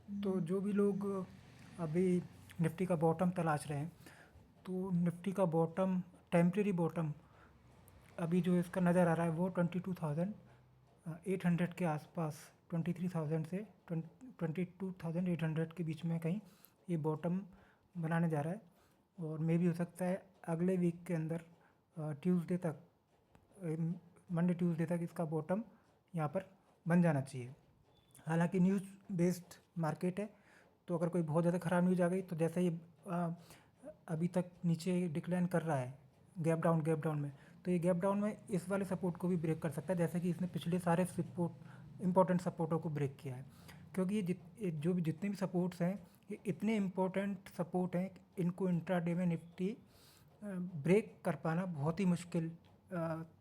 तो जो भी लोग अभी निफ्टी का बॉटम तलाश रहे हैं, तो निफ्टी का बॉटम, टेम्परेरी बॉटम अभी जो इसका नज़र आ रहा है वो 22,800 के आसपास, 23,000 से 22,800 के बीच में कहीं ये बॉटम बनाने जा रहा है। और मे भी हो सकता है अगले वीक के अंदर ट्यूसडे तक, मंडे ट्यूसडे तक इसका बॉटम यहाँ पर बन जाना चाहिए। हालांकि न्यूज़ बेस्ड मार्केट है, तो अगर कोई बहुत ज़्यादा ख़राब न्यूज़ आ गई तो जैसे ये अभी तक नीचे डिक्लाइन कर रहा है गैप डाउन में, तो ये गैप डाउन में इस वाले सपोर्ट को भी ब्रेक कर सकता है, जैसे कि इसने पिछले सारे सपोर्ट, इंपॉर्टेंट सपोर्टों को ब्रेक किया है। क्योंकि ये जो भी जितने भी सपोर्ट्स हैं, ये इतने इम्पोर्टेंट सपोर्ट हैं, इनको इंट्राडे में निफ्टी ब्रेक कर पाना बहुत ही मुश्किल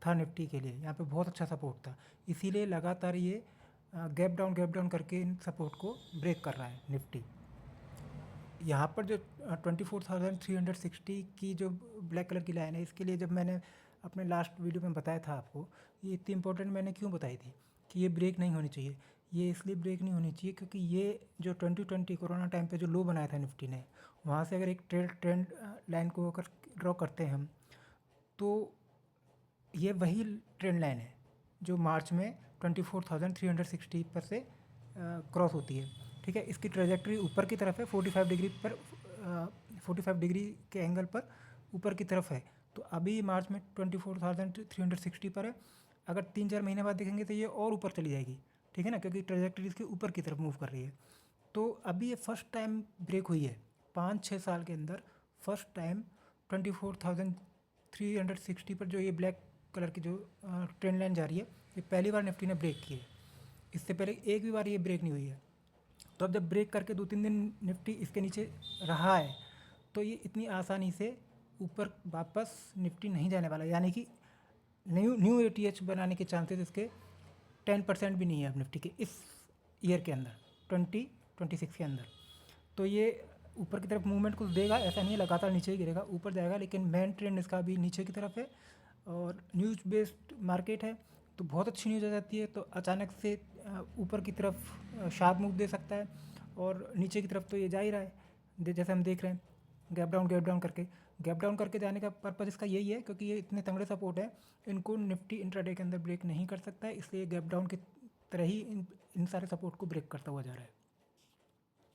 था निफ्टी के लिए। यहाँ पे बहुत अच्छा सपोर्ट था, इसीलिए लगातार ये गैप डाउन करके इन सपोर्ट को ब्रेक कर रहा है निफ्टी। यहाँ पर जो 24,360 की जो ब्लैक कलर की लाइन है, इसके लिए जब मैंने अपने लास्ट वीडियो में बताया था आपको, ये इतनी इंपॉर्टेंट मैंने क्यों बताई थी कि ये ब्रेक नहीं होनी चाहिए। ये इसलिए ब्रेक नहीं होनी चाहिए क्योंकि ये जो 2020 कोरोना टाइम पे जो लो बनाया था निफ्टी ने, वहाँ से अगर एक ट्रेंड लाइन को अगर ड्रॉ करते हैं हम, तो ये वही ट्रेंड लाइन है जो मार्च में 24,360 पर से क्रॉस होती है। ठीक है, इसकी ट्रेजेक्ट्री ऊपर की तरफ है, 45 डिग्री पर, 45 डिग्री के एंगल पर ऊपर की तरफ है। तो अभी मार्च में 24,360 पर है, अगर 3-4 महीने बाद देखेंगे तो ये और ऊपर चली जाएगी। ठीक है ना, क्योंकि ट्रेजेक्ट्री इसके ऊपर की तरफ मूव कर रही है। तो अभी ये फर्स्ट टाइम ब्रेक हुई है 5-6 साल के अंदर, फर्स्ट टाइम 24,360 पर जो ये ब्लैक कलर की जो ट्रेंड लाइन जा रही है, ये पहली बार निफ्टी ने ब्रेक की है। इससे पहले एक भी बार ये ब्रेक नहीं हुई है। तो अब जब ब्रेक करके 2-3 दिन निफ्टी इसके नीचे रहा है, तो ये इतनी आसानी से ऊपर वापस निफ्टी नहीं जाने वाला, यानी कि न्यू एटीएच बनाने के चांसेस इसके 10% भी नहीं है अब निफ्टी के इस ईयर के अंदर, 2026 के अंदर। तो ये ऊपर की तरफ मूवमेंट कुछ देगा, ऐसा नहीं है लगातार नीचे ही गिरेगा, ऊपर जाएगा, लेकिन मेन ट्रेंड इसका अभी नीचे की तरफ है। और न्यूज़ बेस्ड मार्केट है, तो बहुत अच्छी न्यूज़ आ जाती है तो अचानक से ऊपर की तरफ शार्प मूव दे सकता है, और नीचे की तरफ तो ये जा ही रहा है जैसे हम देख रहे हैं, गैप डाउन करके जाने का पर्पज़ इसका यही है, क्योंकि ये इतने तगड़े सपोर्ट है, इनको निफ्टी इंट्राडे के अंदर ब्रेक नहीं कर सकता है, इसलिए गैप डाउन की तरह ही इन सारे सपोर्ट को ब्रेक करता हुआ जा रहा है।